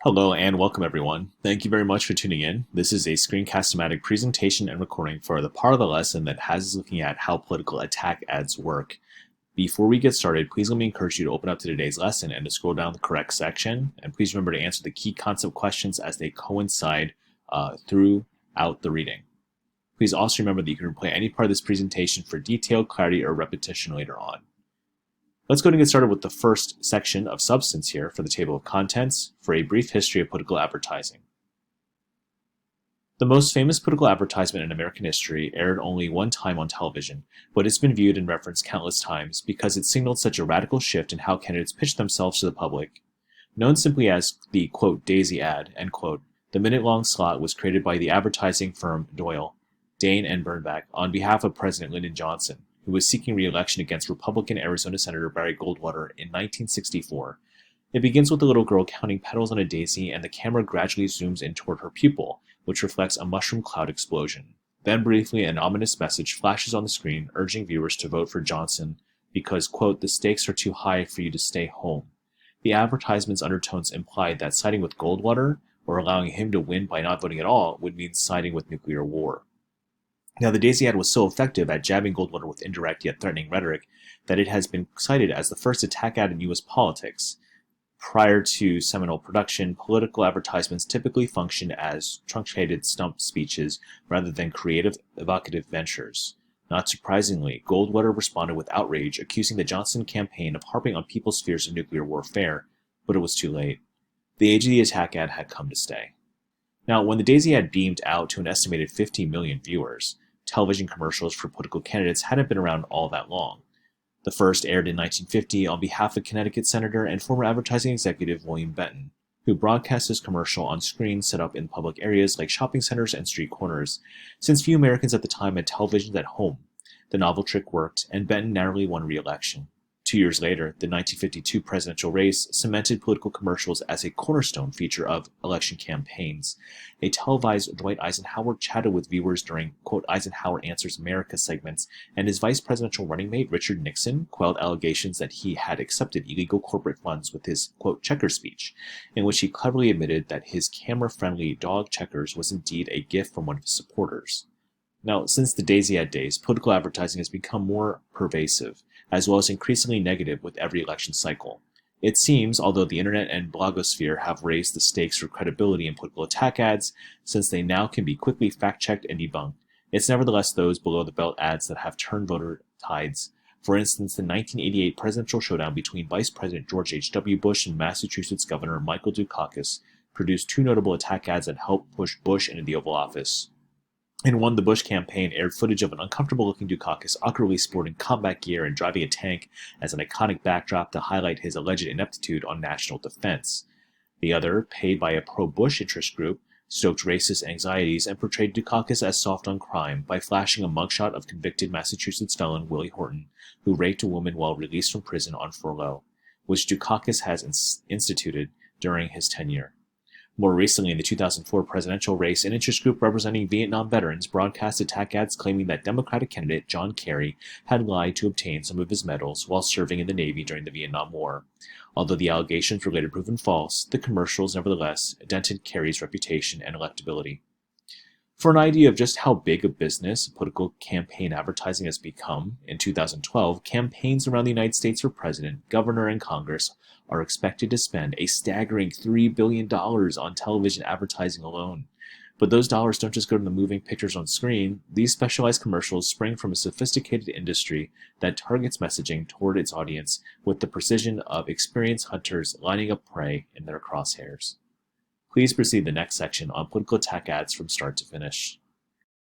Hello and welcome everyone. Thank you very much for tuning in. This is a screencast-o-matic presentation and recording for the part of the lesson that has us looking at how political attack ads work. Before we get started, please let me encourage you to open up to today's lesson and to scroll down the correct section. And please remember to answer the key concept questions as they coincide throughout the reading. Please also remember that you can replay any part of this presentation for detail, clarity, or repetition later on. Let's go ahead and get started with the first section of substance here for the table of contents for a brief history of political advertising. The most famous political advertisement in American history aired only one time on television, but it's been viewed and referenced countless times because it signaled such a radical shift in how candidates pitched themselves to the public. Known simply as the, quote, Daisy ad, end quote, the minute-long slot was created by the advertising firm Doyle, Dane and Bernbach on behalf of President Lyndon Johnson, who was seeking re-election against Republican Arizona Senator Barry Goldwater in 1964. It begins with a little girl counting petals on a daisy, and the camera gradually zooms in toward her pupil, which reflects a mushroom cloud explosion. Then briefly an ominous message flashes on the screen urging viewers to vote for Johnson because, quote, the stakes are too high for you to stay home. The advertisement's undertones implied that siding with Goldwater, or allowing him to win by not voting at all, would mean siding with nuclear war. Now, the Daisy ad was so effective at jabbing Goldwater with indirect yet threatening rhetoric that it has been cited as the first attack ad in U.S. politics. Prior to seminal production, political advertisements typically functioned as truncated stump speeches rather than creative, evocative ventures. Not surprisingly, Goldwater responded with outrage, accusing the Johnson campaign of harping on people's fears of nuclear warfare, but it was too late. The age of the attack ad had come to stay. Now, when the Daisy ad beamed out to an estimated 50 million viewers, television commercials for political candidates hadn't been around all that long. The first aired in 1950 on behalf of Connecticut Senator and former advertising executive William Benton, who broadcast his commercial on screens set up in public areas like shopping centers and street corners. Since few Americans at the time had televisions at home, the novel trick worked, and Benton narrowly won re-election. 2 years later, the 1952 presidential race cemented political commercials as a cornerstone feature of election campaigns. A televised Dwight Eisenhower chatted with viewers during, quote, Eisenhower Answers America segments, and his vice presidential running mate, Richard Nixon, quelled allegations that he had accepted illegal corporate funds with his, quote, checker speech, in which he cleverly admitted that his camera-friendly dog Checkers was indeed a gift from one of his supporters. Now, since the Daisy ad days, political advertising has become more pervasive, as well as increasingly negative with every election cycle. It seems, although the internet and blogosphere have raised the stakes for credibility in political attack ads, since they now can be quickly fact-checked and debunked, it's nevertheless those below-the-belt ads that have turned voter tides. For instance, the 1988 presidential showdown between Vice President George H.W. Bush and Massachusetts Governor Michael Dukakis produced two notable attack ads that helped push Bush into the Oval Office. In one, the Bush campaign aired footage of an uncomfortable-looking Dukakis awkwardly sporting combat gear and driving a tank as an iconic backdrop to highlight his alleged ineptitude on national defense. The other, paid by a pro-Bush interest group, stoked racist anxieties and portrayed Dukakis as soft on crime by flashing a mugshot of convicted Massachusetts felon Willie Horton, who raped a woman while released from prison on furlough, which Dukakis has instituted during his tenure. More recently, in the 2004 presidential race, an interest group representing Vietnam veterans broadcast attack ads claiming that Democratic candidate John Kerry had lied to obtain some of his medals while serving in the Navy during the Vietnam War. Although the allegations were later proven false, the commercials nevertheless dented Kerry's reputation and electability. For an idea of just how big a business political campaign advertising has become, in 2012, campaigns around the United States for president, governor, and Congress are expected to spend a staggering $3 billion on television advertising alone. But those dollars don't just go to the moving pictures on screen. These specialized commercials spring from a sophisticated industry that targets messaging toward its audience with the precision of experienced hunters lining up prey in their crosshairs. Please proceed to the next section on political attack ads from start to finish.